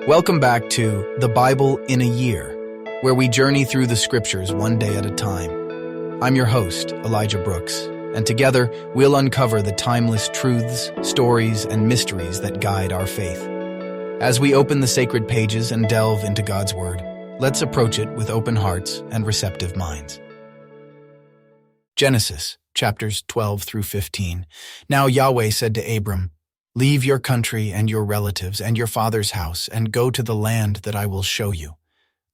Welcome back to The Bible in a Year, where we journey through the scriptures one day at a time. I'm your host, Elijah Brooks, and together we'll uncover the timeless truths, stories, and mysteries that guide our faith. As we open the sacred pages and delve into God's Word, let's approach it with open hearts and receptive minds. Genesis, chapters 12 through 15. Now Yahweh said to Abram, "Leave your country and your relatives and your father's house and go to the land that I will show you.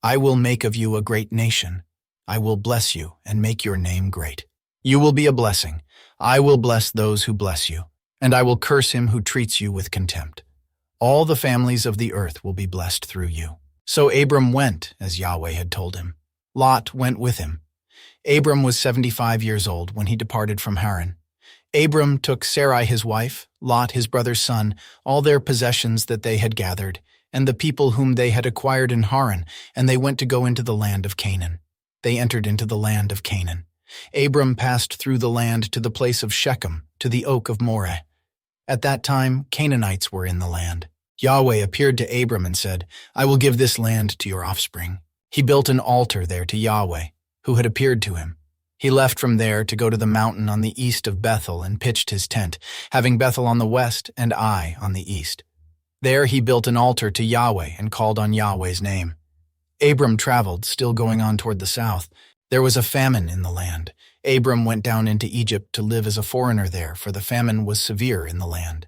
I will make of you a great nation. I will bless you and make your name great. You will be a blessing. I will bless those who bless you, and I will curse him who treats you with contempt. All the families of the earth will be blessed through you." So Abram went, as Yahweh had told him. Lot went with him. Abram was 75 years old when he departed from Haran. Abram took Sarai his wife, Lot his brother's son, all their possessions that they had gathered, and the people whom they had acquired in Haran, and they went to go into the land of Canaan. They entered into the land of Canaan. Abram passed through the land to the place of Shechem, to the oak of Moreh. At that time Canaanites were in the land. Yahweh appeared to Abram and said, "I will give this land to your offspring." He built an altar there to Yahweh, who had appeared to him. He left from there to go to the mountain on the east of Bethel and pitched his tent, having Bethel on the west and Ai on the east. There he built an altar to Yahweh and called on Yahweh's name. Abram traveled, still going on toward the south. There was a famine in the land. Abram went down into Egypt to live as a foreigner there, for the famine was severe in the land.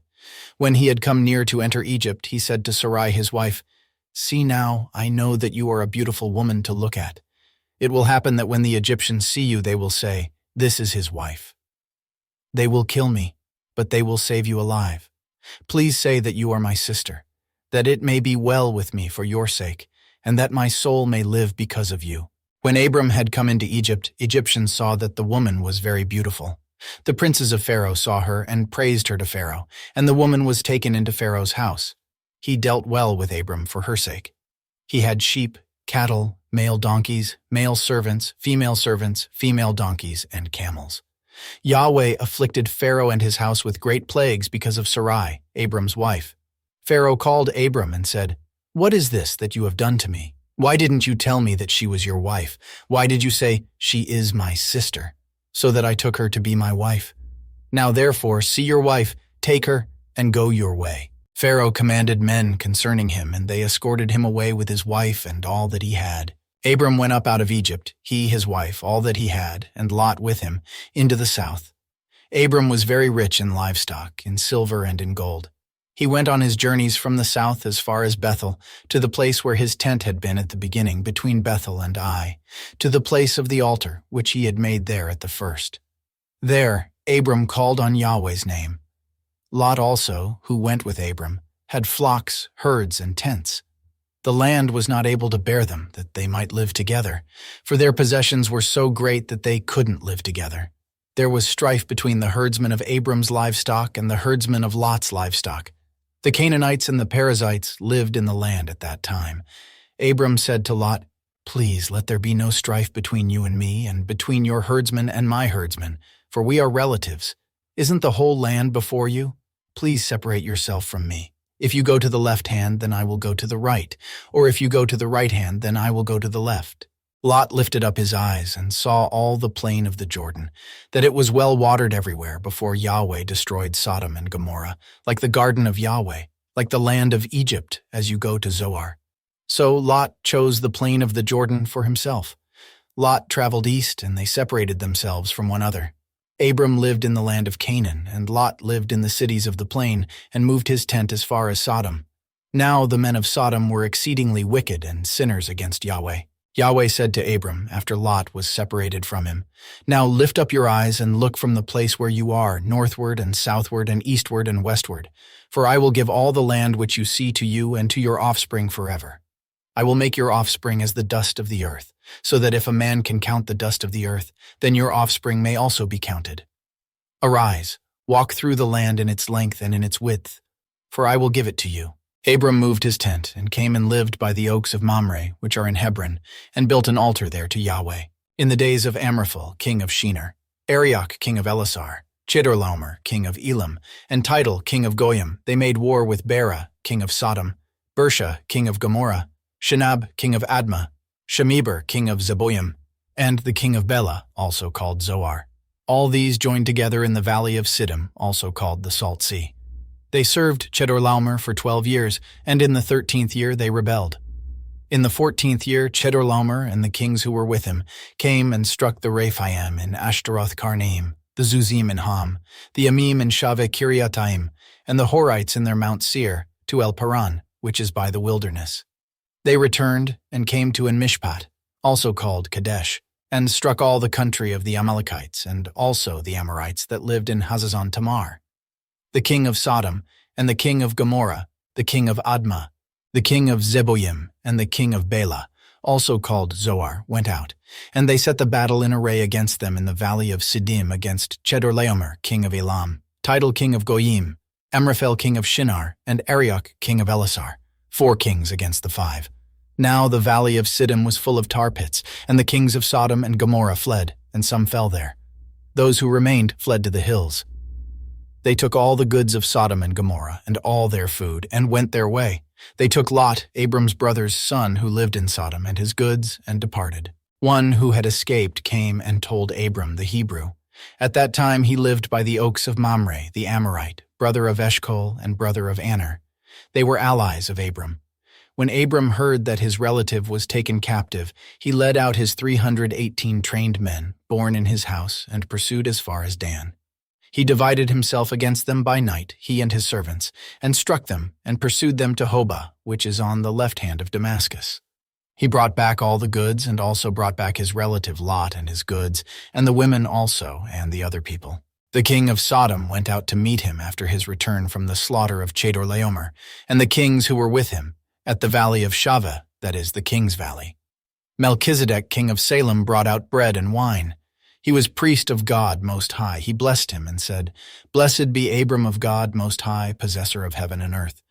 When he had come near to enter Egypt, he said to Sarai his wife, "See now, I know that you are a beautiful woman to look at. It will happen that when the Egyptians see you, they will say, 'This is his wife.' They will kill me, but they will save you alive. Please say that you are my sister, that it may be well with me for your sake, and that my soul may live because of you." When Abram had come into Egypt, Egyptians saw that the woman was very beautiful. The princes of Pharaoh saw her and praised her to Pharaoh, and the woman was taken into Pharaoh's house. He dealt well with Abram for her sake. He had sheep, cattle, male donkeys, male servants, female donkeys, and camels. Yahweh afflicted Pharaoh and his house with great plagues because of Sarai, Abram's wife. Pharaoh called Abram and said, "What is this that you have done to me? Why didn't you tell me that she was your wife? Why did you say, 'She is my sister,' so that I took her to be my wife? Now therefore, see your wife, take her, and go your way." Pharaoh commanded men concerning him, and they escorted him away with his wife and all that he had. Abram went up out of Egypt, he, his wife, all that he had, and Lot with him, into the south. Abram was very rich in livestock, in silver and in gold. He went on his journeys from the south as far as Bethel, to the place where his tent had been at the beginning, between Bethel and Ai, to the place of the altar, which he had made there at the first. There Abram called on Yahweh's name. Lot also, who went with Abram, had flocks, herds, and tents. The land was not able to bear them, that they might live together, for their possessions were so great that they couldn't live together. There was strife between the herdsmen of Abram's livestock and the herdsmen of Lot's livestock. The Canaanites and the Perizzites lived in the land at that time. Abram said to Lot, "Please let there be no strife between you and me, and between your herdsmen and my herdsmen, for we are relatives. Isn't the whole land before you? Please separate yourself from me. If you go to the left hand, then I will go to the right, or if you go to the right hand, then I will go to the left." Lot lifted up his eyes and saw all the plain of the Jordan, that it was well watered everywhere before Yahweh destroyed Sodom and Gomorrah, like the garden of Yahweh, like the land of Egypt as you go to Zoar. So Lot chose the plain of the Jordan for himself. Lot traveled east, and they separated themselves from one another. Abram lived in the land of Canaan, and Lot lived in the cities of the plain, and moved his tent as far as Sodom. Now the men of Sodom were exceedingly wicked and sinners against Yahweh. Yahweh said to Abram, after Lot was separated from him, "Now lift up your eyes and look from the place where you are, northward and southward and eastward and westward, for I will give all the land which you see to you and to your offspring forever. I will make your offspring as the dust of the earth, so that if a man can count the dust of the earth, then your offspring may also be counted. Arise, walk through the land in its length and in its width, for I will give it to you." Abram moved his tent and came and lived by the oaks of Mamre, which are in Hebron, and built an altar there to Yahweh. In the days of Amraphel, king of Shinar, Arioch, king of Elasar, Chedorlaomer, king of Elam, and Tidal, king of Goyim, they made war with Bera, king of Sodom. Bersha, king of Gomorrah, Shinab, king of Admah, Shemeber, king of Zeboim, and the king of Bela, also called Zoar. All these joined together in the valley of Siddim, also called the Salt Sea. They served Chedorlaomer for 12 years, and in the 13th year they rebelled. In the 14th year, Chedorlaomer and the kings who were with him came and struck the Rephaim in Ashtaroth Karnaim, the Zuzim in Ham, the Amim in Shaveh Kiriataim, and the Horites in their Mount Seir, to El Paran, which is by the wilderness. They returned and came to En-Mishpat, also called Kadesh, and struck all the country of the Amalekites and also the Amorites that lived in Hazazon Tamar. The king of Sodom, and the king of Gomorrah, the king of Admah, the king of Zeboim, and the king of Bela, also called Zoar, went out, and they set the battle in array against them in the valley of Siddim against Chedorlaomer, king of Elam, Tidal king of Goyim, Amraphel king of Shinar, and Arioch king of Elasar, 4 kings against the 5. Now the valley of Siddim was full of tar pits, and the kings of Sodom and Gomorrah fled, and some fell there. Those who remained fled to the hills. They took all the goods of Sodom and Gomorrah, and all their food, and went their way. They took Lot, Abram's brother's son, who lived in Sodom, and his goods, and departed. One who had escaped came and told Abram the Hebrew. At that time he lived by the oaks of Mamre, the Amorite, brother of Eshcol and brother of Aner. They were allies of Abram. When Abram heard that his relative was taken captive, he led out his 318 trained men, born in his house, and pursued as far as Dan. He divided himself against them by night, he and his servants, and struck them, and pursued them to Hobah, which is on the left hand of Damascus. He brought back all the goods, and also brought back his relative Lot and his goods, and the women also, and the other people. The king of Sodom went out to meet him after his return from the slaughter of Chedorlaomer, and the kings who were with him, at the valley of Shaveh, that is, the king's valley. Melchizedek, king of Salem, brought out bread and wine. He was priest of God Most High. He blessed him and said, "Blessed be Abram of God Most High, possessor of heaven and earth.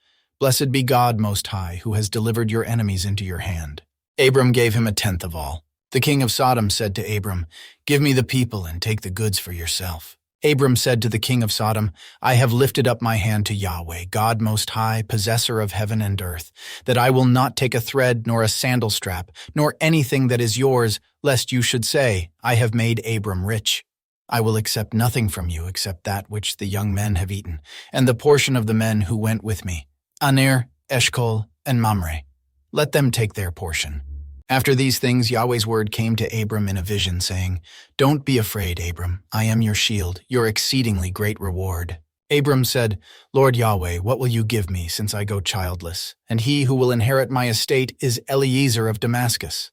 Blessed be God Most High, who has delivered your enemies into your hand." Abram gave him 1/10 of all. The king of Sodom said to Abram, "Give me the people and take the goods for yourself." Abram said to the king of Sodom, "I have lifted up my hand to Yahweh, God Most High, possessor of heaven and earth, that I will not take a thread nor a sandal strap, nor anything that is yours, lest you should say, 'I have made Abram rich.' I will accept nothing from you except that which the young men have eaten, and the portion of the men who went with me, Aner, Eshcol, and Mamre. Let them take their portion." After these things, Yahweh's word came to Abram in a vision, saying, "Don't be afraid, Abram. I am your shield, your exceedingly great reward." Abram said, "Lord Yahweh, what will you give me, since I go childless? And he who will inherit my estate is Eliezer of Damascus."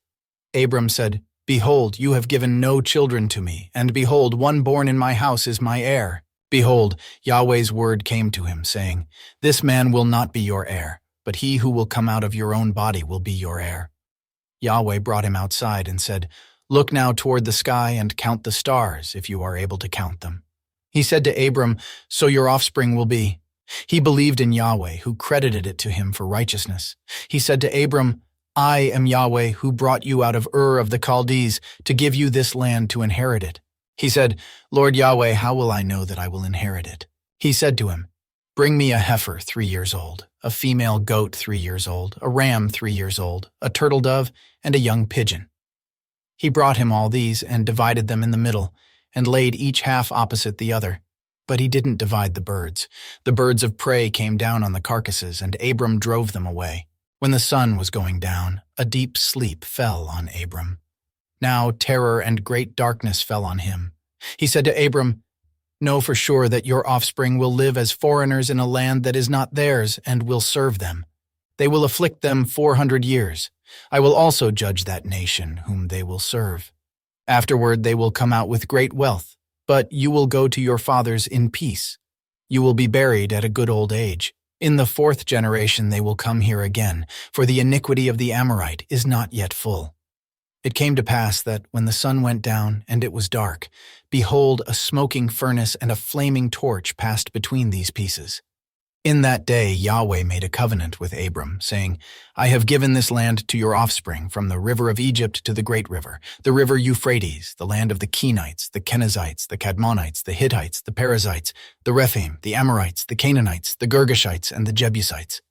Abram said, "Behold, you have given no children to me, and behold, one born in my house is my heir." Behold, Yahweh's word came to him, saying, "This man will not be your heir, but he who will come out of your own body will be your heir." Yahweh brought him outside and said, "Look now toward the sky and count the stars, if you are able to count them." He said to Abram, "So your offspring will be." He believed in Yahweh, who credited it to him for righteousness. He said to Abram, "I am Yahweh, who brought you out of Ur of the Chaldees to give you this land to inherit it." He said, "Lord Yahweh, how will I know that I will inherit it?" He said to him, "Bring me a heifer 3 years old, a female goat 3 years old, a ram 3 years old, a turtle dove, and a young pigeon." He brought him all these and divided them in the middle, and laid each half opposite the other. But he didn't divide the birds. The birds of prey came down on the carcasses, and Abram drove them away. When the sun was going down, a deep sleep fell on Abram. Now terror and great darkness fell on him. He said to Abram, "Know for sure that your offspring will live as foreigners in a land that is not theirs, and will serve them. They will afflict them 400 years. I will also judge that nation whom they will serve. Afterward they will come out with great wealth, but you will go to your fathers in peace. You will be buried at a good old age. In the 4th generation they will come here again, for the iniquity of the Amorite is not yet full." It came to pass that when the sun went down and it was dark, behold, a smoking furnace and a flaming torch passed between these pieces. In that day Yahweh made a covenant with Abram, saying, "I have given this land to your offspring, from the river of Egypt to the great river, the river Euphrates, the land of the Kenites, the Kenizzites, the Kadmonites, the Hittites, the Perizzites, the Rephaim, the Amorites, the Canaanites, the Girgashites, and the Jebusites."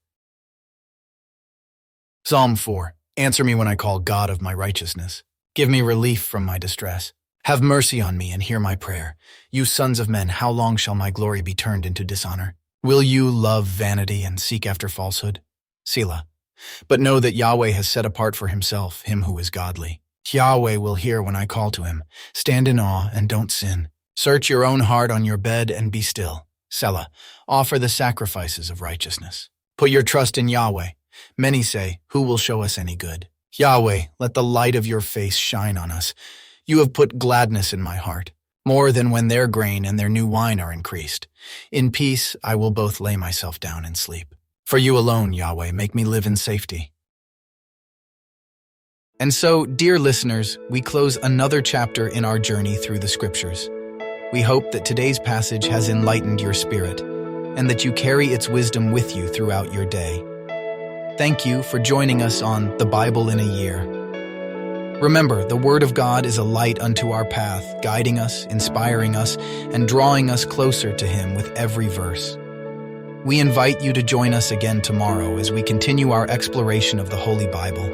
Psalm 4. Answer me when I call, God of my righteousness. Give me relief from my distress. Have mercy on me and hear my prayer. You sons of men, how long shall my glory be turned into dishonor? Will you love vanity and seek after falsehood? Selah. But know that Yahweh has set apart for himself him who is godly. Yahweh will hear when I call to him. Stand in awe and don't sin. Search your own heart on your bed and be still. Selah. Offer the sacrifices of righteousness. Put your trust in Yahweh. Many say, who will show us any good? Yahweh, let the light of your face shine on us. You have put gladness in my heart, more than when their grain and their new wine are increased. In peace I will both lay myself down and sleep. For you alone, Yahweh, make me live in safety. And so, dear listeners, we close another chapter in our journey through the Scriptures. We hope that today's passage has enlightened your spirit, and that you carry its wisdom with you throughout your day. Thank you for joining us on The Bible in a Year. Remember, the Word of God is a light unto our path, guiding us, inspiring us, and drawing us closer to Him with every verse. We invite you to join us again tomorrow as we continue our exploration of the Holy Bible.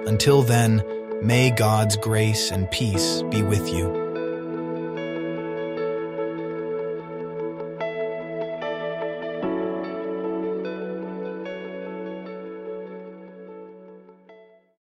Until then, may God's grace and peace be with you.